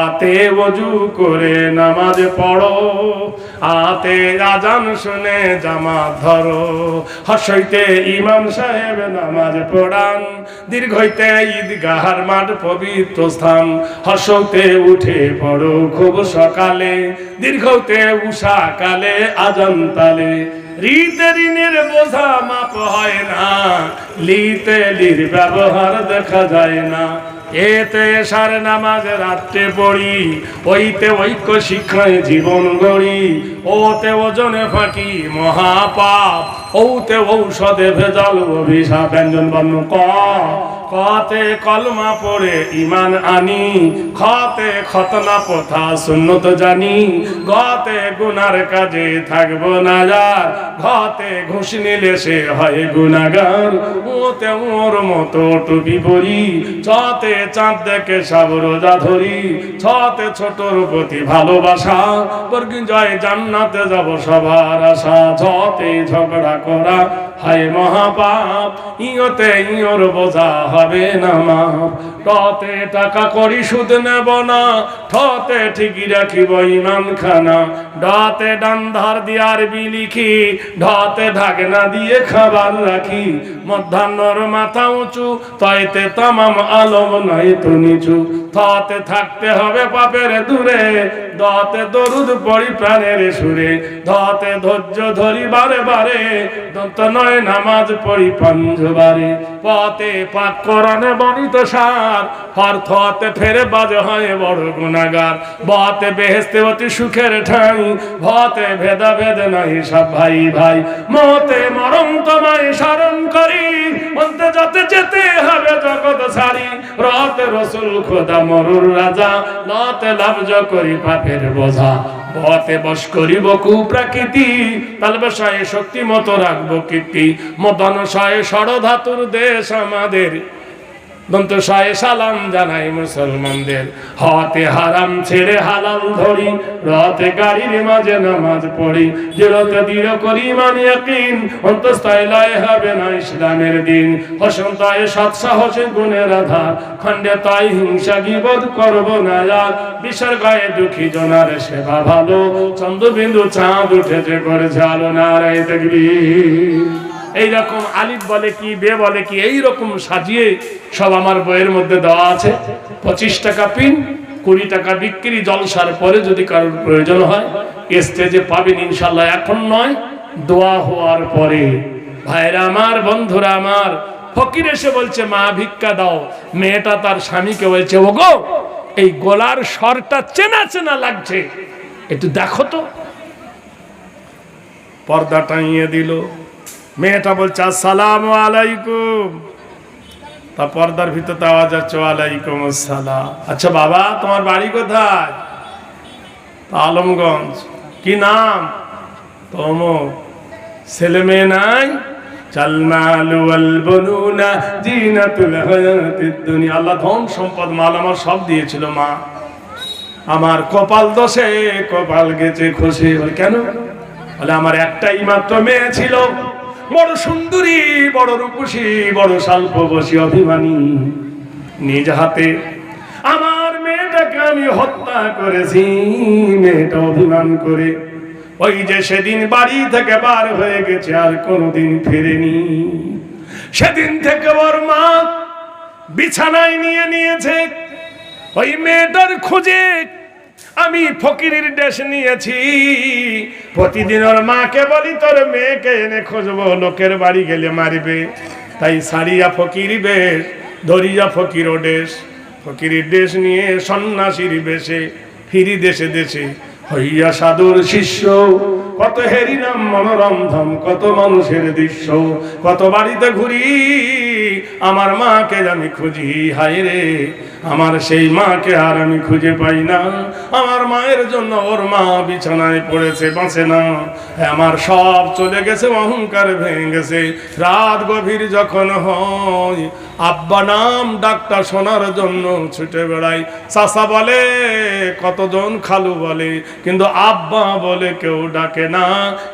আতে ওযু করে নামাজ পড়ো, আতে আজান শুনে জামাত ধরো। হসইতে ইমাম সাহেব নামাজ পড়ান, দীর্ঘইতে ঈদগাহর মাঠ পবিত্র স্থান। হসতে উঠে পড়ো খুব সকালে, দীর্ঘতে উষা কালে আজান তালে। রিতে ঋণের বোঝা মাপ হয় না, লিতে লির ব্যবহার দেখা যায় না। এতে সার নামাজ রাত্রে পড়ি, ওইতে ঐক্য শিক্ষায় জীবন গড়ি। ওতে ওজনে ফাঁকি মহাপাপ, ওতে ঔষধে ভেজাল অভিশাপ। ব্যঞ্জন বর্ণ ক, কতে কলমা পড়ে ইমান আনি, খতে খতনা পথা সুন্নত জানি। গতে গুনার কাজে থাকবো না যার, ঘতে ঘুষ নিলে সে হয় গুনাগার। ওতে ওর মতো টুপি পরি, চতে চাঁদ দেখে সব রোজা ধরি। ছতে ছোটর প্রতি ভালোবাসা, বর্গিন জয় জান্নাতে যাব সবার আশা। ছতে ঝগড়া করা হায় মহাপাপ, ইয়তে ইয়র বোঝা হবে না মাপ। টতে টাকা করি সুদ নেব না, ঠতে ঠিকই রাখিব ইমান খানা। ডতে ডান ধার দিয়ার বিলিখি, ঢতে ঢাকনা দিয়ে খাবার রাখি। মধ্যাহ্নর মাথা উঁচু, তয়তে তামাম আলম নাই তো নিচু। থতে থাকতে হবে পাপের দূরে, দতে দরুদ পড়ি প্রাণের সুরে। ধতে ধৈর্য ধরি বারে বারে, দন্ত নয় নামাজ পড়ি পাঞ্জবারে। পথে পাক কোরআনে বর্ণিত সার, অর্থতে ফেরে বাজে হয় বড় গুনাহগার। বতে বেহেশতে অতি সুখের ঠাঁই, ভতে ভেদা ভেদ নাই সব ভাই ভাই। মতে মরণ তোমায় স্মরণ করি, বলতে যতে যেতে হবে জগৎ ছাড়ি। রতে রসুল খোদা মরুর রাজা, লতে লাভজ করি পাপের বোঝা। বতে বশ করিব কুপ্রাকৃতি, তালবেশায় শক্তি মতো রাখবো কীর্তি। মদনশায় ষড়ধাতুর দেশ আমাদের, দন্তশায় সালাম জানাই মুসলমানদের। হতে হারাম ছেড়ে হালাল ধরি, রতে গাড়ির মাঝে নামাজ পড়ি। দৃঢ়তে দৃঢ় করি ইমান ইয়াকিন, অন্তঃস্থয় লয় হবে না ইসলামের দিন। হসনতায় সৎ সাহসে গুণের আধার, খণ্ডে তাই হিংসা গীবত করব না আর। বিষের গায়ে দুঃখী জনার সেবা ভালো, চন্দ্রবিন্দু চাঁদ উঠেছে করেছে আলো। নারায় তাকবীর। এইরকম আলিফ বলে কি, বে বলে কি, এইরকম সাজিয়ে সব আমার বইয়ের মধ্যে দেওয়া আছে। 25 টাকা পিন, 20 টাকা বিক্রি। জলসার পরে যদি কারোর প্রয়োজন হয় স্টেজে পাবেন ইনশাল্লাহ, এখন নয়, দোয়া হওয়ার পরে। ভাইরা আমার, বন্ধুরা আমার, ফকির এসে বলছে মা ভিক্ষা দাও। মেয়েটা তার স্বামীকে বলছে ওগো, এই গলার স্বরটা চেনা চেনা লাগছে, একটু দেখো তো। পর্দা টাঙিয়ে দিল। মেয়েটা বলছে আসসালামু আলাইকুম। তা পর্দার ভিতরে আওয়াজ আসছে ওয়ালাইকুম আসসালাম। আচ্ছা বাবা, তোমার বাড়ি কোথায়? আলমগঞ্জ। কি নাম? তোমর। ছেলে মেয়ে নাই? আল্লাহ ধন সম্পদ মাল আমার সব দিয়েছিল, মা আমার কপাল দোষে কপাল গেছে খসে। কেন? বলে আমার একটাই মাত্র মেয়ে ছিল, বড় সুন্দরী, বড় রূপসী, বড় স্বল্পবসী, অভিমানী। নিজ হাতে আমার মেয়েটাকে আমি হত্যা করেছি। মেয়েটা অভিমান করে ওই যে সেদিন বাড়ি থেকে বার হয়ে গেছে, আর কোনোদিন ফেরেনি। সেদিন থেকে ওর মা বিছানায় নিয়ে নিয়েছে। ওই মেয়েটার খোঁজে আমি ফকিরের দেশ নিয়েছি। প্রতিদিন ওর মাকে বলি তোর মেয়েকে এনে খুঁজবো, লোকের বাড়ি গেলে মারিবে। তাই সারিয়া ফকির বেশ, ধরিয়া ফকির দেশ। ফকিরের দেশ নিয়ে সন্ন্যাসীর বেশে ফিরি দেশে দেশে হইয়া সাধুর শিষ্য। কত হেরিনাম মনোরঞ্জন, কত মানুষের দৃশ্য, কত বাড়িতে ঘুরি, আমার মাকে আমি খুঁজি। হায় রে, আমার সেই মাকে আর আমি খুঁজে পাই না। আমার মায়ের জন্য ওর মা বিছানায় পড়েছে, বাঁচে না। আমার সব চলে গেছে, অহংকার ভেঙে গেছে। রাত গভীর যখন হয়, আব্বা নাম ডাকটা শোনার জন্য ছুটে বেড়াই। চাচা বলে, কতজন খালু বলে, কিন্তু আব্বা বলে কেউ ডাকে ডাকে না,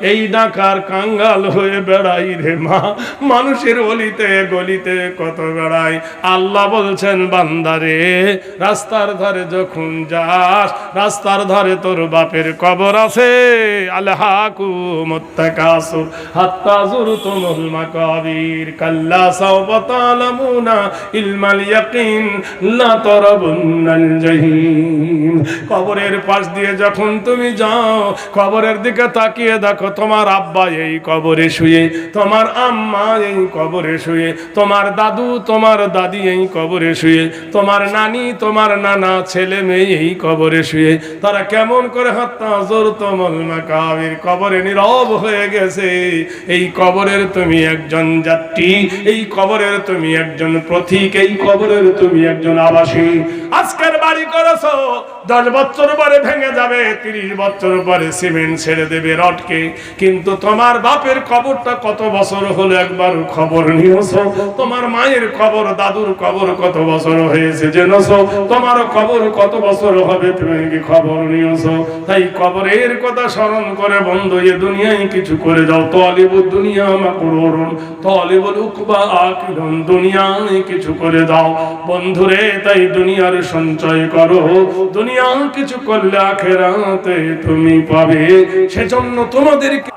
এই ডাকার কাঙ্গাল হয়ে বেড়াই রে মা। মানুষের অলিতে গলিতে কত বেড়াই। আল্লাহ বলছেন বান্দারে, রাস্তার ধারে যখন যাস, রাস্তার ধারে তোর বাপের কবর আছে। আলহাকুমুত তাকাসুর হাত্তা যুরতুমুল মাকাবির কাল্লা সাওফা তা'লামুনা ইলমাল ইয়াকিন লা তারাবুন্নাল জাহিম। কবরের পাশ দিয়ে যখন তুমি যাও, কবরের দিকে তাকিয়ে দেখো, তোমার আব্বা এই কবরে শুয়ে, তোমার আম্মা এই কবরে শুয়ে, তোমার দাদু তোমার দাদি এই কবরে শুয়ে, তোমার নানি তোমার নানা ছেলে মেয়ে এই কবরে শুয়ে। তারা কেমন করে হাত্তা যুরতুমুল মাকাবির, কবরে নীরব হয়ে গেছে। এই কবরের তুমি একজন যাত্রী, এই কবরের তুমি একজন পথিক, এই কবরের তুমি একজন আবাসী। আজকের বাড়ি করেছো, 10 বছর পরে ভেঙে যাবে, 30 বছর পরে সিমেন্ট ছেড়ে দেবে রডকে, কিন্তু তোমার বাপের কবরটা কত বছর হলো একবার খবর নিয়েছো? তোমার মায়ের কবর, দাদুর কবর কত বছর হয়েছে জেনেছো? তোমার কবর কত বছর হবে তুমি কি খবর নিয়েছো? তাই কবরের কথা স্মরণ করে বন্ধু এ দুনিয়ায় কিছু করে যাও। তালিবুদ দুনিয়া মাকরুরুন তালিবুল উকবা আকিরুন, দুনিয়ায় কিছু করে দাও বন্ধুরে। তাই দুনিয়ার সঞ্চয় করো, দুনিয়া কিছু করলে আখিরাতে তুমি পাবে। সেজন্য তোমাদেরকে,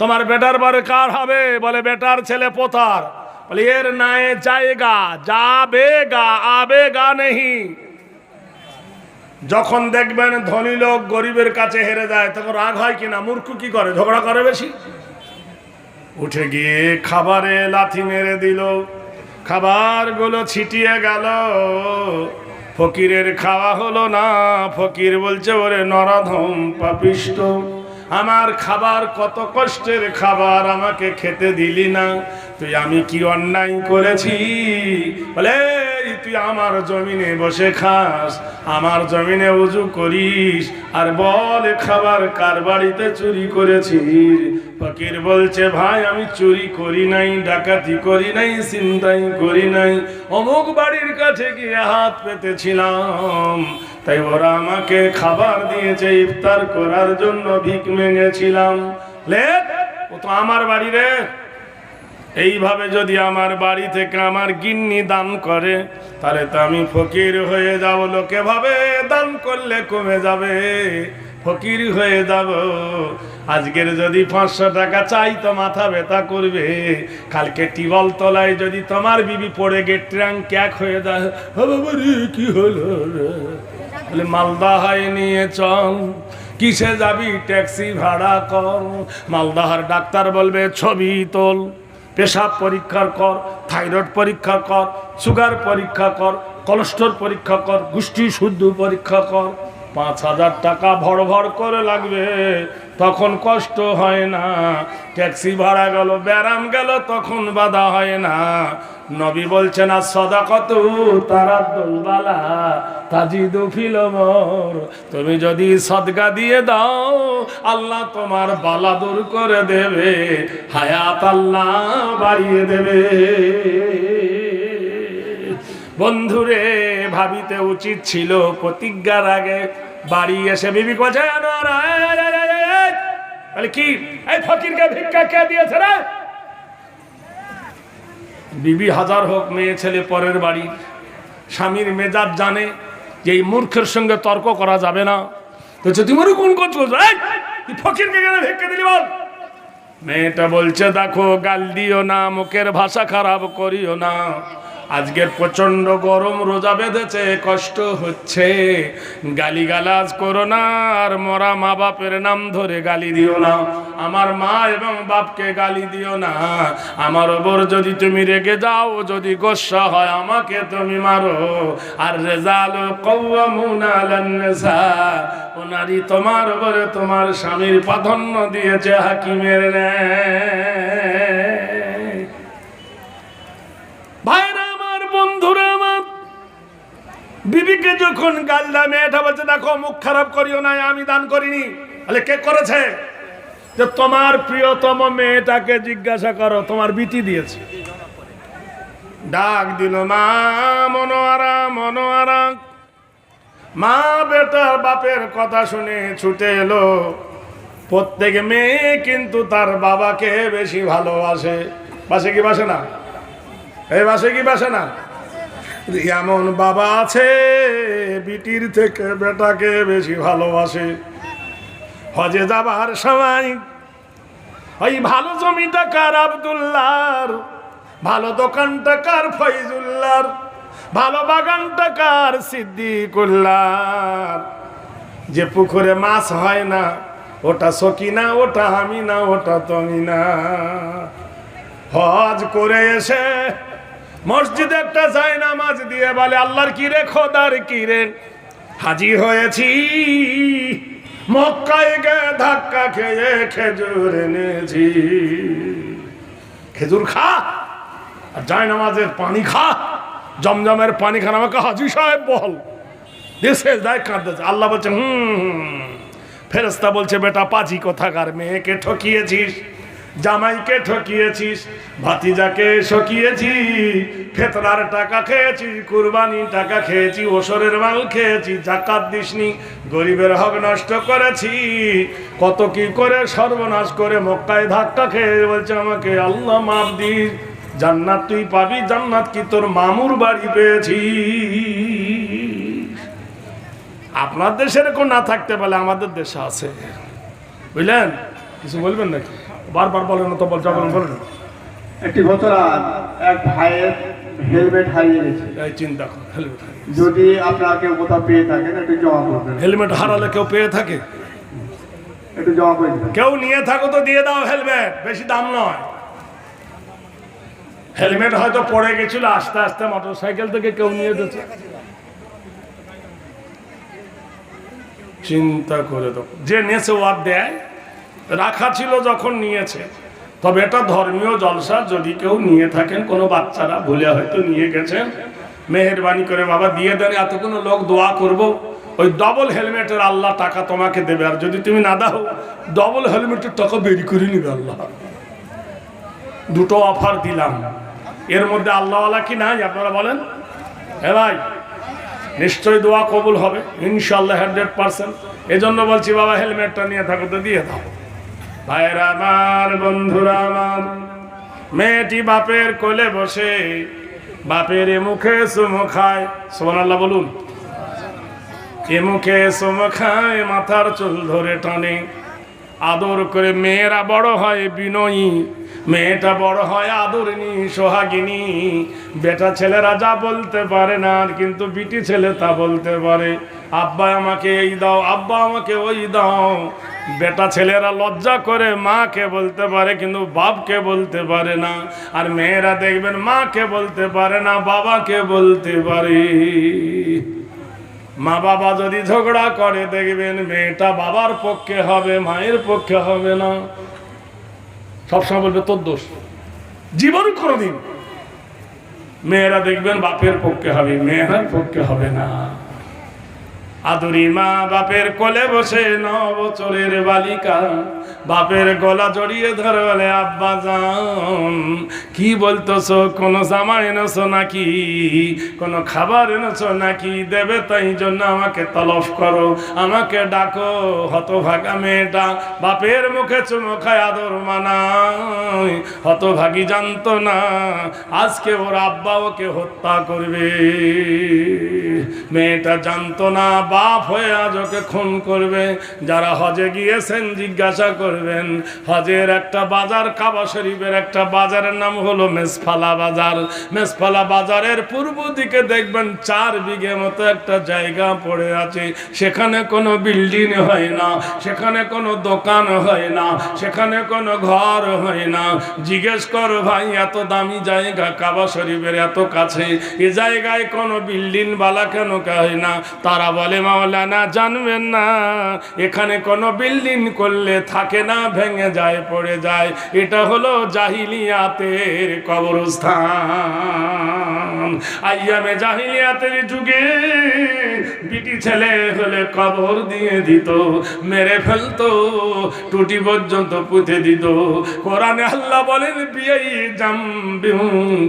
তোমার বেটার বারে কার হবে? বলে বেটার ছেলে পোতার। বলে এর নাই জায়গা, যাবেগা আবেগা নেই। যখন দেখবেন ধনী লোক গরিবের কাছে হেরে যায়, তখন রাগ হয় কিনা? মূর্খ কি করে? ঝগড়া করে বেশি। উঠে গিয়ে খাবারে লাথি মেরে দিল, খাবারগুলো ছিটিয়ে গেল, ফকিরের খাওয়া হলো না। ফকির বলছে ওরে নরাধম পাপিষ্ট, আমার খাবার কত কষ্টের খাবার, আমাকে খেতে দিলি না, তুই আমি কি অন্যায় করেছি? বলে তুই আমার জমিনে বসে খাস, আমার জমিনে উজু করিস, আর বল খাবার কার বাড়িতে চুরি করেছিস? ফকির বলছে ভাই আমি চুরি করি নাই, ডাকাতি করি নাই, ছিনতাই করি নাই, অমুক বাড়ির কাছে গিয়ে হাত পেতেছিলাম, তাই ওরা আমাকে খাবার দিয়েছে, ইফতার করার জন্য ভিক মেঙেছিলাম। ও তো আমার বাড়ি রে। এইভাবে যদি আমার বাড়ি থেকে আমার গিন্নি দান করে, তাহলে তো আমি ফকির হয়ে যাব। লোকে ভাবে দান করলে কমে যাবে, ফকির হয়ে যাব। আজকের যদি 500 টাকা চাই তো মাথা ব্যথা করবে, কালকে টিবল তলায় যদি তোমার বিবি পড়ে গিয়ে ট্রাঙ্ক ক্যাক হয়ে যায়, কি হলো রে? বলে মালদাহায় নিয়ে চল। কিসে যাবি? ট্যাক্সি ভাড়া কর। মালদাহার ডাক্তার বলবে ছবি তোল, পেশাব পরীক্ষা কর, থাইরয়েড পরীক্ষা কর, সুগার পরীক্ষা কর, কোলেস্ট্রল পরীক্ষা কর, গোষ্ঠী শুদ্ধ পরীক্ষা কর। 5000 টাকা ভড় ভড় করে লাগবে, তখন কষ্ট হয় না। ট্যাক্সি ভাড়া গেল, ব্যারাম গেল, তখন বাধা হয় না। নবী বলছেন as-সাদাকাতু তারাদ্দুল বালা তাজিদু ফিল উমর, তুমি যদি সদকা দিয়ে দাও আল্লাহ তোমার বালা দূর করে দেবে, হায়াত আল্লাহ বাড়িয়ে দেবে। বন্ধুরে ভাবিতে উচিত ছিল প্রতিজ্ঞার আগে। বাড়ি এসে বিবি কোচে বলে কি এই ফকিরকে ভিক্ষা কে দিয়েছে রে? বিবি হাজার হোক মেয়ে ছেলে পরের বাড়ি, স্বামীর মেজাজ জানে যে এই মূর্খের সঙ্গে তর্ক করা যাবে না। তো তুমি কোন করছো, ফকিরকে কেন ভিক্ষা দিলি বল? মেয়েটা বলছে দেখো গাল দিও না, মুখের ভাষা খারাপ করিও না, আজকের প্রচন্ড গরম, রোজা বেঁধেছে, কষ্ট হচ্ছে, গালিগালাজ করো না, আর মরা মা বাপের নাম ধরে গালি দিও না, আমার মা এবং বাপকে গালি দিও না, আমার ওপর যদি তুমি রেগে যাও, যদি গোসা হয় আমাকে তুমি মারো। আর রেজাল কওয়ামুনা আলান নিসা, ও নারী তোমার উপরে তোমার স্বামীর প্রাধান্য দিয়েছে হাকিমের ন্যায়। ভাইরা আমার, বন্ধুরা আমার, বিবিকে যখন গাল দেয় মেয়েটা বলছে দেখো মুখ খারাপ করিও না, আমি দান করিনি। বলে কে করেছে? যে তোমার প্রিয়তম মেয়েটাকে জিজ্ঞাসা করো, তোমার বিটি দিয়েছে। ডাক দিল মা মনোয়ারা, মনোয়ারা। মা বেটার বাপের কথা শুনে ছুটে এলো, প্রত্যেক মেয়ে কিন্তু তার বাবাকে বেশি ভালোবাসে। বাসে কি বাসে না? এই বাসে কি বাসে না? এমন বাবা আছে বিটির থেকে বেটাকে বেশি ভালোবাসে। হজে যাবার সময় ওই ভালো জমিটা কার আব্দুল্লাহর, ভালো দোকানটা কার ফয়জুল্লাহর, ভালো বাগানটা কার সিদ্দিকুল্লাহর। যে পুকুরে মাছ হয় না ওটা সকিনা, ওটা আমি না, ওটা তুমি না। হজ করে এসে মসজিদে একটা জায়নামাজ দিয়ে বলে, আল্লাহর কি রে, খোদার কি রে, হাজির হয়েছি মক্কায় গে ধাক্কা খেয়ে খেজুর এনেছি। খেজুর খা আর জায়নামাজের পানি খা, জমজমের পানি খান। আমাকে হাজি সাহেব বল, দেশে যায় কাঁদতেছে। আল্লাহ বলছে ফেরেশতা বলছে, বেটা পাজি কোথাকার, মেয়েকে ঠকিয়েছিস, জামাইকে ঠকিয়েছিস, ভাতিজাকে ঠকিয়েছি, ফেতরার টাকা খেয়েছি, কুরবানি টাকা খেয়েছি, ওসরের মাল খেয়েছি, যাকাত দিসনি, গরিবের হক নষ্ট করেছি, কত কি করে সর্বনাশ করে মক্কায় ধাক্কা খেয়ে বলছে আমাকে আল্লাহ মাফ দিস, জান্নাত তুই পাবি। জান্নাত কি তোর মামুর বাড়ি পেয়েছি? আপনার দেশে এরকম না থাকতে পারে আমাদের দেশে আছে, বুঝলেন? কিছু বলবেন নাকি? বারবার বলেন তো, বলতে বলেন। একটি ঘটনা, এক ভাইয়ের হেলমেট হারিয়ে গেছে। এই চিন্তা করুন, হেলমেট যদি আপনারা কেউ কোথাও পেয়ে থাকেন একটু জমা করবেন। হেলমেট হারালে কেউ পেয়ে থাকে? একটু জমা করে দিবেন। কেউ নিয়ে থাকো তো দিয়ে দাও হেলমেট, বেশি দাম নয়। হেলমেট হয়তো পড়ে গেছিল, আস্তে আস্তে মোটরসাইকেল থেকে কেউ নিয়ে দিয়েছে। চিন্তা করে তো, যে নিয়েছে ও আর দেয়, রাখা ছিল যখন নিয়েছে। তবে এটা ধর্মীয় জলসা, যদি কেউ নিয়ে থাকেন, কোনো বাচ্চারা ভুলে হয়তো নিয়ে গেছেন, মেহেরবানি করে বাবা দিয়ে দেন। এতগুলো লোক দোয়া করব, ওই ডবল হেলমেটের আল্লাহ টাকা তোমাকে দেবে। আর যদি তুমি না দাও, ডবল হেলমেটের টাকা বেরি করে নিবে আল্লাহ। দুটো অফার দিলাম, এর মধ্যে আল্লাহওয়ালা কি নাই আপনারা বলেন? হ্যাঁ ভাই, নিশ্চয়ই দোয়া কবুল হবে ইনশাআল্লাহ 100%। এজন্য বলছি বাবা হেলমেটটা নিয়ে থাকো তো দিয়ে দাও। ভাইরা আমার, বন্ধুরা আমার, মেয়েটি বাপের কোলে বসে বাপের এ মুখে চুমু খায়, সুবহানাল্লাহ বলুন। এ মুখে চুমু খায়, মাথার চুল ধরে টানে, আদর করে। মেয়েরা বড় হয় বিনয়ী, মেয়েটা বড় হয় আদরিনী, সোহাগিনী। বেটা ছেলেরা যা বলতে পারে না, কিন্তু বিটি ছেলে তা বলতে পারে। আব্বা আমাকে এই দাও, আব্বা আমাকে ওই দাও। বেটা ছেলেরা লজ্জা করে মাকে বলতে পারে, কিন্তু বাপকে বলতে পারে না। আর মেয়েরা দেখবেন মাকে বলতে পারে না, বাবাকে বলতে পারে। মা বাবা যদি ঝগড়া করে দেখবেন মেয়েটা বাবার পক্ষে হবে, মায়ের পক্ষে হবে না। সবসময় বলবে তোর দোষ। জীবন কোনদিন মেয়েরা দেখবেন বাপের পক্ষে হবে, মেয়ের পক্ষে হবে না। আদুরি মা বাপের কোলে বসে 9 বছরের বালিকা বাপের গলা জড়িয়ে ধরে বলে, আব্বা জান কি বলতেছো? কোনো জামা এনেছো নাকি? কোনো খাবার এনেছো নাকি? দেবে, তাই জন্য আমাকে তলব করো, আমাকে ডাকো। হতভাগা মেয়েটা বাপের মুখে চুমো খায়, আদর মানায়। হতভাগী জানতো না আজকে ওর আব্বা ওকে হত্যা করবে। মেয়েটা জানতো না বাপ হয়ে আজ ওকে খুন করবে। যারা হজে গিয়েছেন জিজ্ঞাসা করবেন, হজের একটা বাজার, কাবা শরীফের একটা বাজারের নাম হলো মেসফালা বাজার। মেসফালা বাজারের পূর্ব দিকে দেখবেন 4 বিঘে মতো একটা জায়গা পড়ে আছে। সেখানে কোনো বিল্ডিং হয় না, সেখানে কোনো দোকান হয় না, সেখানে কোনো ঘর হয় না। জিজ্ঞেস করো ভাই, এত দামি জায়গা কাবা শরীফের এত কাছে, এ জায়গায় কোনো বিল্ডিং বালা কেন হয় না? তারা বলে, মাওলানা জানবেন না, এখানে কোনো বিল্ডিং করলে থাকে না, ভেঙে যায়, পড়ে যায়। এটা হলো জাহিলিয়াতের কবরস্থান। আইয়ামে জাহিলিয়াতের যুগে বিটি ছেলে হলে কবর দিয়ে দিত, মেরে ফেলতো, টুটি পর্যন্ত পুঁতে দিত। কোরআনে আল্লাহ বলেন বিয়াই জামবিউ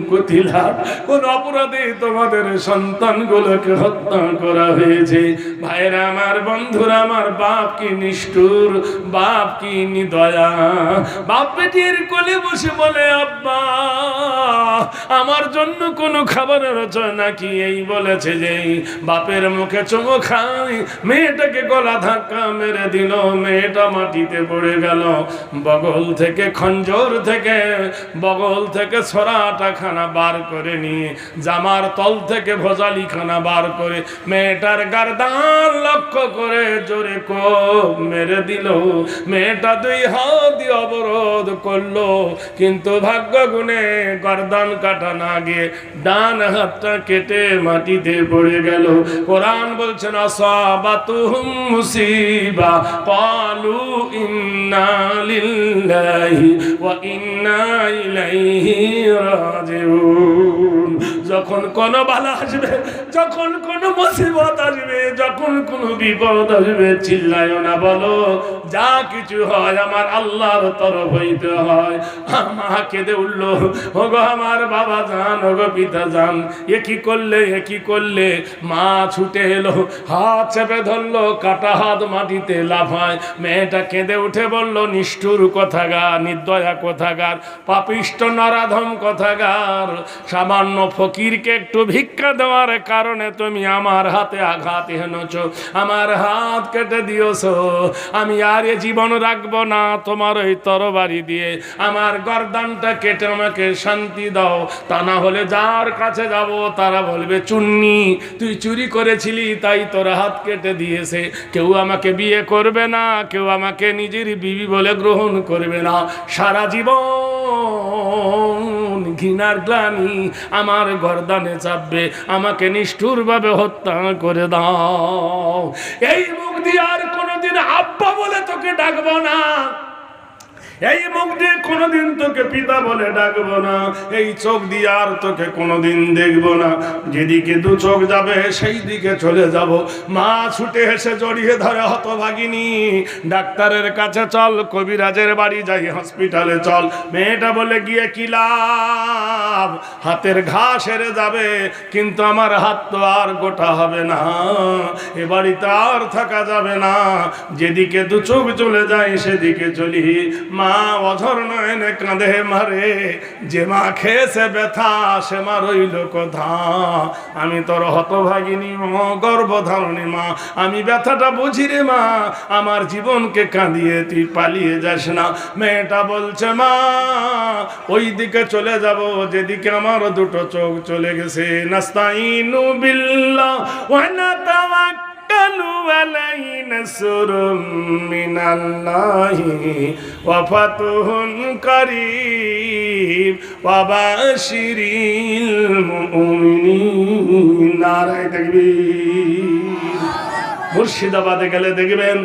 কুতিলা, কোন অপরাধে তোমাদের সন্তানগুলোকে হত্যা করা হয়েছে। ভাইরা আমার, বন্ধুরা আমার, বাপ কি নিষ্ঠুর, বাপ কি নিদয়া। বাপ পেটের কোলে বসে বলে আব্বা আমার জন্য কোনো খাবারের রচনা নাকি, এই বলেছে যে বাপের মুখে চুমো খাই, মেয়েটাকে গলা ধাক্কা মেরে দিল, মেয়েটা মাটিতে পড়ে গেল। বগল থেকে খঞ্জর থেকে বগল থেকে ছড়াটা খানা বার করে নিয়ে জামার তল থেকে ভোজালি খানা বার করে মেয়েটার গারদান লক্ষ্য করে জোরে কোপ মেরে দিল। মেয়েটা দুই হাত দিয়ে অবরোধ করলো, কিন্তু ভাগ্য গুণে গর্দান কাটা না গিয়ে ডান হাতটা কেটে মাটিতে পড়ে গেল। কোরআন বলছেন আসাবাতুহুম মুসিবা ক্বালু ইন্না লিল্লাহি ওয়া ইন্না ইলাইহি রাজিউন। যখন কোন বালা আসবে, যখন কোন মুসিবত আসবে, যখন কোন বিপদ আসবে, চিল্লায় না, বলো যা কিছু হয় আমার আল্লাহর তরফ হইতে হয়। মা কেঁদে উঠল, ওগো আমার বাবা জান, ওগো পিতা জান, এ কি করলে, এ কি করলে। মা ছুটে এলো, হাত চেপে ধরলো, কাটা হাত মাটিতে লাফায়। মেয়েটা কেঁদে উঠে বলল, নিষ্ঠুর কথাগার, নির্দয়া কথাগার, পাপিষ্ট নরাধম কথাগার, সামান্য ফকিরকে একটু ভিক্ষা দেওয়ার কারণে তুমি আমার হাতে আঘাত হেনেছ, আমার হাত কেটে দিয়েছ। আমি আর এ জীবন রাখবো না, তোমার ওই তরবারি দিয়ে আমার গর্দানটা কেটে আমাকে শান্তি দাও, তা না হলে যার কাছে যাব তারা বলবে চুন্নি তুই চুরি করেছিলি তাই তোর হাত কেটে দিয়েছে। কেউ আমাকে বিয়ে করবে না, কেউ আমাকে নিজের বিবি বলে গ্রহণ করবে না। সারা জীবন ঘৃণার গ্লানি আমার গর্দানে চাপবে, আমাকে নিষ্ঠুরভাবে হত্যা করে দাও। এই মুখ দিয়ে আর কোনোদিন আব্বা বলে তোকে ডাকবো না, এই মুখ দিয়ে কোনোদিন তোকে পিতা বলে ডাকবো না, এই চোখ দিয়ে আর তোকে কোনোদিন দেখবো না। যেদিকে দু চোখ যাবে সেই দিকে চলে যাব। মা ছুটে এসে জড়িয়ে ধরে, হতভাগিনী ডাক্তারের কাছে চল, কবিরাজের বাড়ি যাই, হসপিটালে চল। মেয়েটা বলে গিয়ে কি লাভ, হাতের ঘা সেরে যাবে কিন্তু আমার হাত তো আর গোটা হবে না, এ বাড়িতে আর থাকা যাবে না। যেদিকে দু চোখ চলে যায় সেদিকে চলি। মা অঝর নয়নে কাঁধে মারে, যে মা খেয়েছে ব্যথা সে মা রইল কথা। আমি তোর হতভাগিনী গর্ভধারণী মা, আমি ব্যথাটা বুঝি রে মা, আমার জীবনকে কাঁদিয়ে তুই পালিয়ে যাস না। মেয়েটা বলছে মা ওই দিকে চলে যাব যেদিকে আমার দুটো চোখ চলে গেছে। নাস্তাইনু বিল্লাহ ওয়া নাতাওয়াক্কালু আলাইহি, নাসরুম মিনাল্লাহি ওয়া ফাতুহুন কারীব ওয়া বাশিরিল মুমিনিন। নারায়ে তাকবীর। মুর্শিদাবাদে গেলে দেখবেন,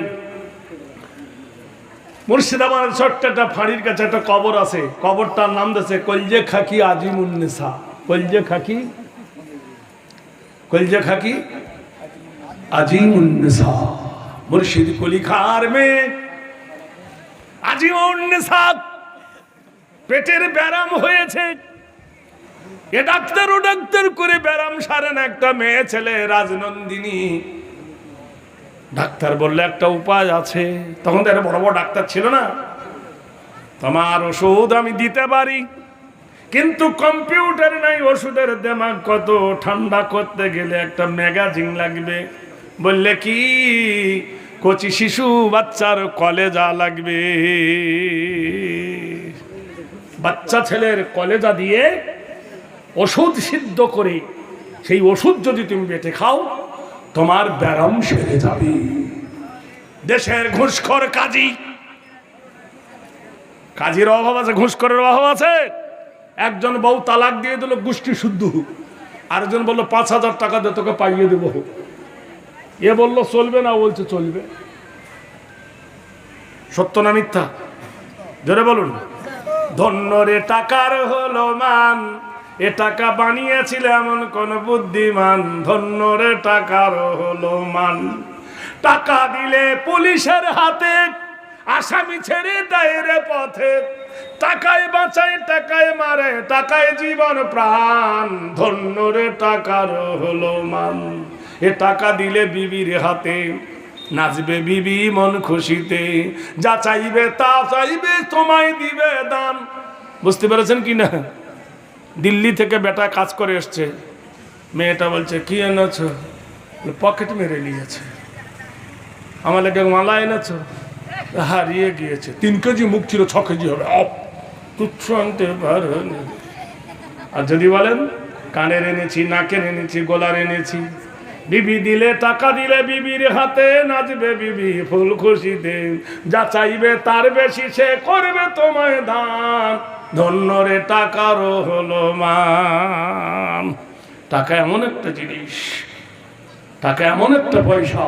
মুর্শিদাবাদের ছোট্ট একটা ফাঁড়ির কাছে একটা কবর আছে, কবরটার নাম দিয়েছে কলজে খাকি আজিমুন্নেসা। কলজে খাকি, কলজে খাকি আজিমুন্নেসা, মুর্শিদ কুলি খার মেয়ে আজিমুন্নেসা পেটের ব্যারাম হয়েছে, এ ডাক্তার ও ডাক্তার করে ব্যারাম সারে না। একটা মেয়ে ছেলে রাজনন্দিনী, ডাক্তার বললে একটা উপায় আছে, তখন তো একটা বড় বড় ডাক্তার ছিল না, তোমার ওষুধ আমি দিতে পারি কিন্তু কম্পিউটার নাই, ওষুধের দেমাগ কত, ঠান্ডা করতে গেলে একটা ম্যাগাজিন লাগবে। বললে কি, কচি শিশু বাচ্চার কলেজা লাগবে, বাচ্চা ছেলের কলেজা দিয়ে ওষুধ সিদ্ধ করে সেই ওষুধ যদি তুমি বেটে খাও তোমার ব্যারাম সেরে যাবে। দেশের ঘুষখোর কাজী, কাজীর অভাব আছে, ঘুষখোরের অভাব আছে। একজন বউ তালাক দিয়ে দিল গোষ্ঠী শুদ্ধ, আরেকজন বললো 5,000 টাকা দিয়ে তোকে পাইয়ে দেবো। এ বললো চলবে না, বলছে চলবে। সত্য না মিথ্যা? জোরে বলুন। ধন্য রে টাকার হলো মান, এ টাকা বানিয়েছিল এমন কোন বুদ্ধিমান, ধন্য রে টাকার হলো মান। টাকা দিলে পুলিশের হাতে, আসামি ছেড়ে দেয় রে পথে। টাকায় বাঁচায়, টাকায় মারে, টাকায় জীবন প্রাণ, ধন্য রে টাকার হলো মান। এ টাকা দিলে বিবির হাতে, নাচবে বিবি মন খুশিতে, যা চাইবে তা চাইবে তোমায় দিবে দান। বুঝতে পেরেছেন কি না? দিল্লি থেকে বেটা কাজ করে এসছে, মেয়েটা বলছে কি এনেছো? পকেট মেরে নিয়েছে। আমার লেগে মালা এনেছো? হারিয়ে গিয়েছে। 3 কেজি মুখ ছিল, 6 কেজি হবে। তুচ্ছ আনতে পারেনি। আর যদি বলেন কানের এনেছি, নাকের এনেছি, গলার এনেছি। বিবি দিলে, টাকা দিলে বিবির হাতে, নাচবে বিবি ফুল খুশিতে, যা চাইবে তার বেশি সে করবে তোমায় দান, ধন্য রে টাকারও হলো মান। টাকা এমন একটা জিনিস, টাকা এমন একটা পয়সা,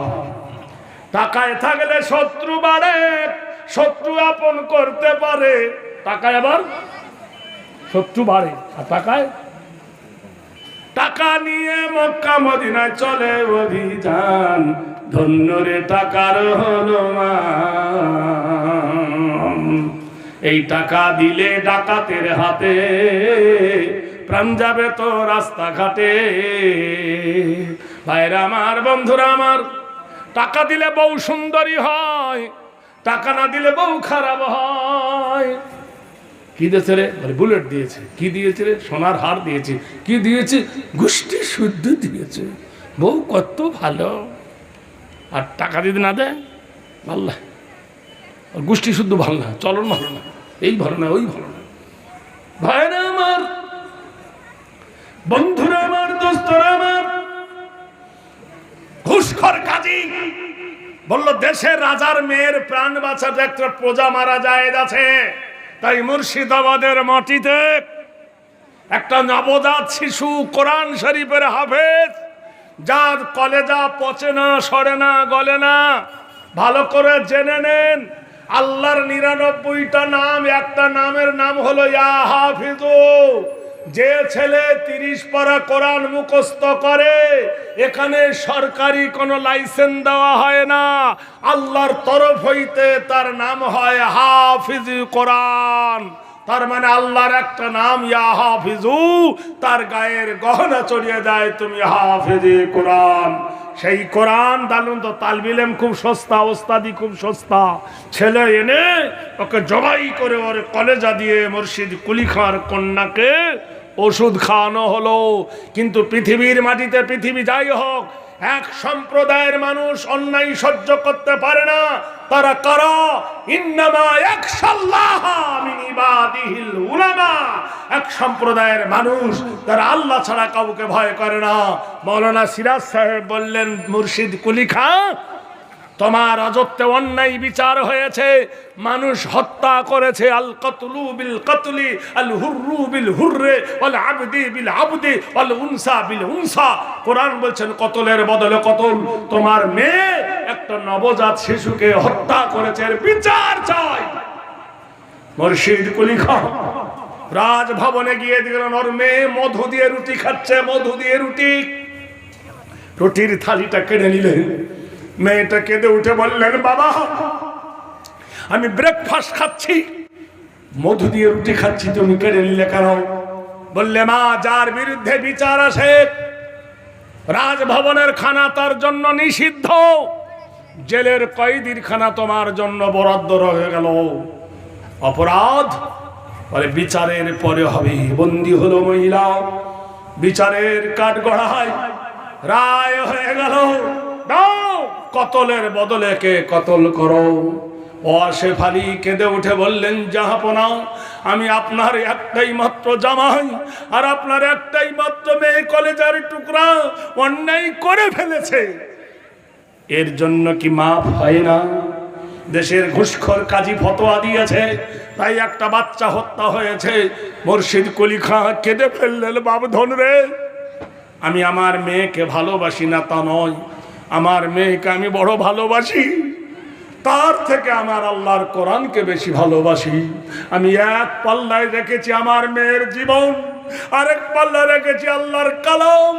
টাকায় থাকলে শত্রু বাড়ে, শত্রু আপন করতে পারে। টাকায় আবার শত্রু বাড়ে, আর টাকায়, টাকা নিয়ে মক্কা মদিনায় চলে অভিযান, ধন্য রে টাকার হলো মান। এই টাকা দিলে ডাকাতের হাতে, প্রাণ যাবে তো রাস্তাঘাটে। ভাইরা আমার, বন্ধুরা আমার, টাকা দিলে বউ সুন্দরী হয়, টাকা না দিলে বউ খারাপ হয়। কি দিয়েছে রে? বুলেট দিয়েছে। কি দিয়েছে রে? সোনার হার দিয়েছে। কি দিয়েছে? গোষ্ঠী শুদ্ধ দিয়েছে। বউ কত ভালো। আর টাকা যদি না দেয় ভাল না, গোষ্ঠী শুদ্ধ ভালো না, চলন ভালো না, এই ভালো না, ওই ভালো না। ভাইরা আমার, বন্ধুরা আমার, দোস্তরা আমার, ঘুষখোর কাজী বলল দেশের রাজার মেয়ের প্রাণ বাঁচাতে একটা প্রজা মারা যায় আছে। তাই মুর্শিদাবাদের মাটিতে একটা নবজাত শিশু, কোরআন শরীফের হাফেজ, যার কলেজা পচে না, সরে না, গলে না। ভালো করে জেনে নেন, আল্লাহর 99টা নাম, একটা নামের নাম হলো ইয়া হাফিজু। যে ছেলে 30 পারা কোরআন মুখস্থ করে, এখানে সরকারি কোনো লাইসেন্স দেওয়া হয় না, আল্লাহর তরফ হইতে তার নাম হয় হাফিজ কোরআন। তার মানে আল্লাহর একটা নাম ইয়া হাফিজু, তার গায়ের গহনা চড়িয়ে যায় তুমি হাফিজে কোরআন। সেই কোরআন দালুন তো তালবিলেম খুব সস্তা, ওস্তাদি খুব সস্তা। ছেলে এনে ওকে জবাই করে ওর কলেজা দিয়ে মুর্শিদ কুলি খাঁর কন্যাকে ওষুধ খাওয়ানো হলো। কিন্তু পৃথিবীর মাটিতে, পৃথিবী যাই হোক, এক সম্প্রদায়ের মানুষ অন্যায় সহ্য করতে পারে না। তারা কারা? ইন্নামা ইয়াখশাল্লাহ মিন ইবাদিহিল উলামা। এক সম্প্রদায়ের মানুষ তারা আল্লাহ ছাড়া কাউকে ভয় করে না। মাওলানা সিরাজ সাহেব বললেন, মুর্শিদ কুলি খাঁ, তোমার রাজত্বে অন্যায় বিচার হয়েছে, মানুষ হত্যা করেছে। আল কতলু বিল কতলি, আল হুররু বিল হুররে, ওয়াল আবদি বিল আবদি, ওয়াল উনসা বিল উনসা। কোরআন বলছেন কতলের বদলে কতল। তোমার মেয়ে একটা নবজাত শিশুকে হত্যা করেছে, এর বিচার চাই। মুর্শিদ কুলি খাঁ রাজভবনে গিয়ে দেখলেন ওর মেয়ে মধু দিয়ে রুটি খাচ্ছে, মধু দিয়ে রুটি। রুটির থালিটা কেড়ে নিলেন। মেয়েটা কেঁদে উঠে বললেন, বাবা আমি ব্রেকফাস্ট খাচ্ছি, মধু দিয়ে রুটি খাচ্ছি, তুমি কেড়ে নিলে কেন? বললে, মা, যার বিরুদ্ধে বিচার আসে রাজভবনের খানা তার জন্য নিষিদ্ধ, জেলের কয়েদির খানা তোমার জন্য বরাদ্দ রয়ে গেল। অপরাধ বলে বিচারের পরে হবে। বন্দী হলো মহিলা, বিচারের কাঠগড়ায় রায় হয়ে গেল, দাও কতলের বদলে কে কতল করো। ওয়াসেফ আলী কেঁদে উঠে বললেন, জাহাপনা, আমি আপনার একটাই মাত্র জামাই, আর আপনার একটাই মাত্র মেয়ে, কলেজার টুকরা, অন্যায় করে ফেলেছে, এর জন্য কি মাফ হয় না? দেশের ঘুষখোর কাজী ফতোয়া দিয়েছে, তাই একটা বাচ্চা হত্যা হয়েছে। মুর্শিদ কুলি খাঁ কেঁদে ফেললেন, বাবধন রে, আমি আমার মেয়েকে ভালোবাসি না তা নয়, আমার মেয়েকে আমি বড় ভালোবাসি, তার থেকে আমার আল্লাহর কোরআনকে বেশি ভালোবাসি। আমি এক পাল্লায় রেখেছি আমার মেয়ের জীবন, আরেক পাল্লা রেখেছি আল্লাহর কালাম।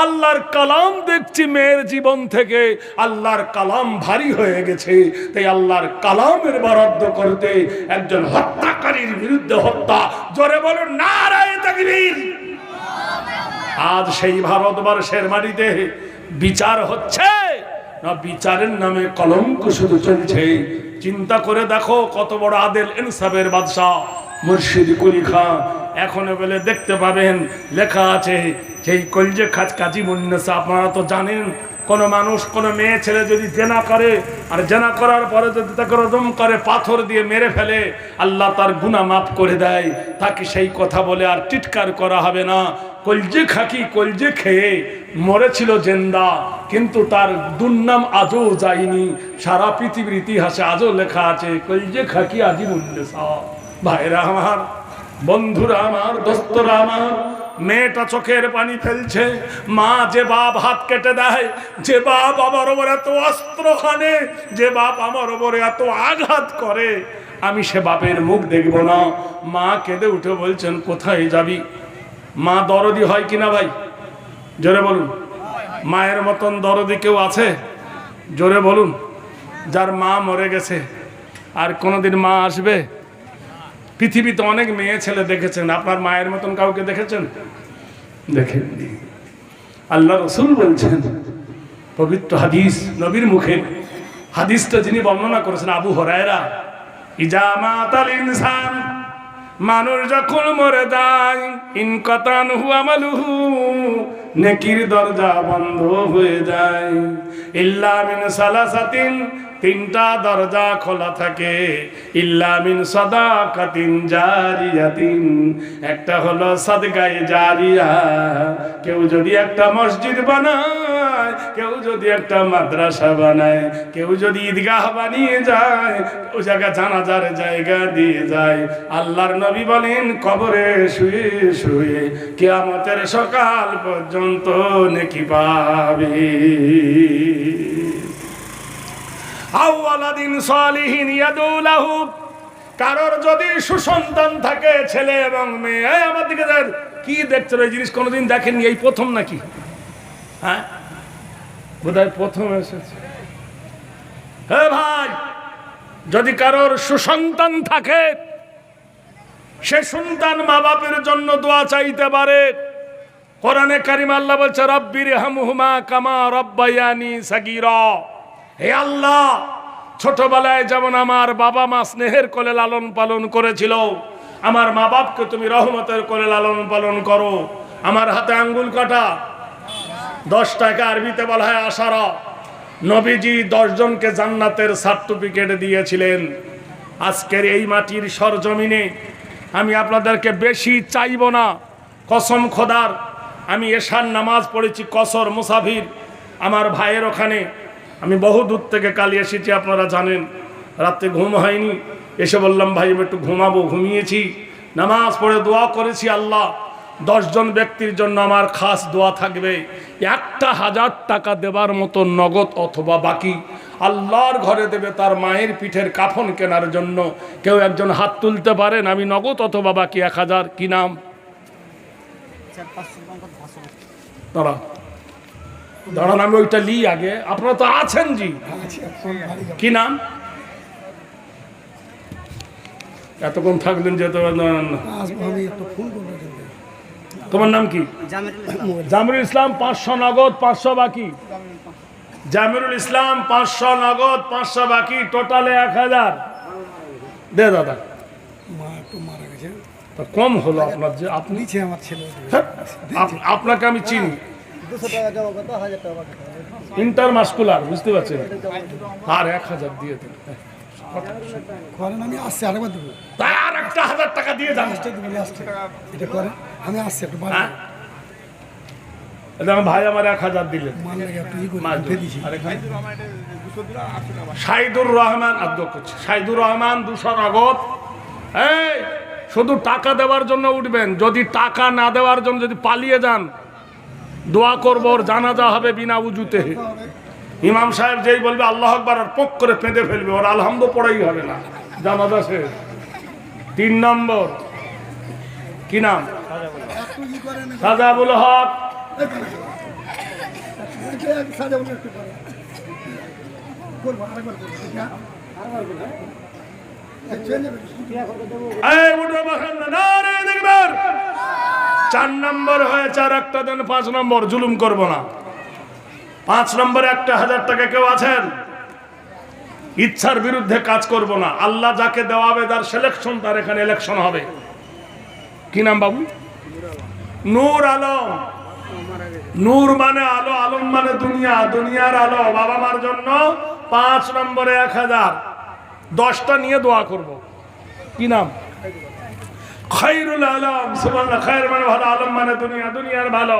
আল্লাহর কালাম দেখছি মেয়ের জীবন থেকে আল্লাহর কালাম ভারী হয়ে গেছে, তাই আল্লাহর কালামের বরাদ্দ করতে একজন হত্যাকারীর বিরুদ্ধে হত্যা। জোরে বলুন নারায়ে তাকবীর। আজ সেই ভারতবর্ষের মাটিতে বিচার হচ্ছে না বিচারের নামে কলঙ্ক শুধু চলছে? চিন্তা করে দেখো কত বড় আদেল ইনসাফের বাদশা মুর্শিদ কুলি খান। এখনো বলে দেখতে পাবেন লেখা আছে সেই কলজে খাজ কাজী মুন্নেসা। আপনারা তো জানেন কোন মানুষ কোন মেয়ে ছেলে যদি জেনা করে আর জেনা করার পরে যদি তাকে রজম করে পাথর দিয়ে মেরে ফেলে, আল্লাহ তার গুনাহ মাফ করে দেয়। তাকে সেই কথা বলে আর টিটকার করা হবে না। কলজে খাকি কলজে খেয়ে মরেছিল জেন্দা, কিন্তু তার দুর্নাম আজও যায়নি। সারা পৃথিবীর ইতিহাসে আজও লেখা আছে কলজে খাকি আজি মুন্নেসা। ভাইরা আমার, বন্ধুরা আমার, দোস্তরা আমার, মেয়েটা চোখের পানি ফেলছে। মা যে বাপ হাত কেটে দেয়, যে বাপ আমার ওপর এত অস্ত্র হানে, যে বাপ আমার ওপরে এত আঘাত করে, আমি সে বাপের মুখ দেখব না। মা কেঁদে উঠে বলছেন কোথায় যাবি? মা দরদি হয় কিনা ভাই? জোরে বলুন। মায়ের মতন দরদি কেউ আছে? জোরে বলুন। যার মা মরে গেছে আর কোনোদিন মা আসবে? পৃথিবীতে অনেক মেয়ে ছেলে দেখেছেন, আপনার মায়ের মতন কাউকে দেখেছেন? দেখেননি। আল্লাহ রসুল বলছেন, পবিত্র হাদিস, নবীর মুখে হাদিসটা যিনি বর্ণনা করেছেন আবু হুরায়রা, ইজা মাতাল ইনসান, মানুষ যখন মরে যায়, ইনকাতান হুয়া আমালুহু, নেকির দরজা বন্ধ হয়ে যায়। ইল্লা মিন সালাসাতিন, তিনটা দরজা খোলা থাকে। ইল্লা মিন সাদাকাতিন জারিয়াতিন, একটা হলো সাদকায়ে জারিয়া। কেউ যদি একটা মসজিদ বানায়, কেউ যদি একটা মাদ্রাসা বানায়, কেউ যদি ঈদগাহ বানিয়ে যায়, কেউ জায়গা জানাজার জায়গা দিয়ে যায়, আল্লাহর নবী বলেন কবরে শুয়ে শুয়ে কিয়ামতের সকাল পর্যন্ত নেকি পাবে। আওয়ালাদিন সালিহিন ইয়াদুলাহু, কারোর যদি সুসন্তান থাকে ছেলে এবং মেয়ে। আমার দিকে কি দেখছো? এই জিনিস কোনোদিন দেখেননি, এই প্রথম নাকি? হ্যাঁ বোধহয় প্রথম এসেছে। হে ভাই, যদি কারোর সুসন্তান থাকে, সে সন্তান মা বাপের জন্য দোয়া চাইতে পারে। কোরআনে কারিম আল্লাহ বলছে রব্বিরহামহুমা কামা রব্বায়ানি সাগীরা। হে আল্লাহ, ছোটবেলায় যেমন আমার বাবা মা স্নেহের কোলে লালন পালন করেছিল, আমার মা বাপকে তুমি রহমতের কোলে লালন পালন করো। আমার হাতে আঙ্গুল কাটা 10 টাকা, আরবিতে বলা হয় আশারা। নবীজি 10 জনকে জান্নাতের সার্টিফিকেট দিয়েছিলেন। আজকের এই মাটির সরজমিনে আমি আপনাদেরকে বেশি চাইব না, কসম খোদার। আমি এশার নামাজ পড়েছি কসর মুসাফির আমার ভাইয়ের ওখানে। আমি বহু দূর থেকে কাল এসেছি, আপনারা জানেন। রাতে ঘুম হয়নি, এসে বললাম ভাই আমি একটু ঘুমাবো। ঘুমিয়েছি, নামাজ পড়ে দোয়া করেছি। আল্লাহ 10 জন ব্যক্তির জন্য আমার খাস দোয়া থাকবে। 1000 টাকা দেবার মতো নগদ অথবা বাকি আল্লাহর ঘরে দেবে তার মায়ের পিঠের কাফন কেনার জন্য। কেউ একজন হাত তুলতে পারেন? আমি নগদ অথবা বাকি 1000। কি নাম? দাঁড়া দাঁড়ান, আমি ওইটা লি আগে। আপনারা তো আছেন জি। কি নাম? এতক্ষণ থাকলেন যে তোমার নাম কি? জামিরুল ইসলাম। 500 নগদ, 500 বাকি। জামিরুল ইসলাম 500 নগদ, 500 বাকি, টোটালে 1000 দে দাদা। কম হলো আপনার যে আপনি আমার ছেলে, আপনাকে আমি চিনি। ইন্টার মাস্কুলার, বুঝতে পারছেন? আর 1000 দিয়ে দেন। আমি আসছি, আরেকবার দেবো। তাই আর একটা 1000 টাকা দিয়ে যান। এটা করে আমি আসছি একটু ভাই আমার 1000 দিলেন। শাহিদুর রহমান শাহিদুর রহমান 200 নগদ। এই শুধু টাকা দেওয়ার জন্য উঠবেন, যদি টাকা না দেওয়ার জন্য যদি পালিয়ে যান, দোয়া করবো, ওর জানাজা হবে বিনা উজুতে। ইমাম সাহেব যেই বলবে আল্লাহ আকবার, আর পক করে পেঁদে ফেলবে, ওর আলহামদু পড়াই হবে না, জানাজা শেষ। 3 নম্বর কি নাম? করেন সাজাবুল হক, সাজা বলে একটু করে করবো আরেকবার করবো ঠিক না এই উঠো বসেন না, নারে দেখবেন 4 নম্বর হয়েছে, আর একটা দেন 5 নম্বর, জুলুম করব না। 5 নম্বরে 1000 টাকা কেউ আছেন? ইচ্ছার বিরুদ্ধে কাজ করব না। আল্লাহ যাকে দেওয়াবে তার সিলেকশন, তার এখানে ইলেকশন হবে। কি নাম বাবু? নূর আলম। নূর মানে আলো, আলম মানে দুনিয়া, দুনিয়ার আলো। বাবা মার জন্য 5 নম্বরে 1000, 10টা নিয়ে দোয়া করব। কি নাম? খায়রুল আলম। সুবহানাল্লাহ। খায়র মানে ভালো, আলম মানে দুনিয়া, দুনিয়ার ভালো।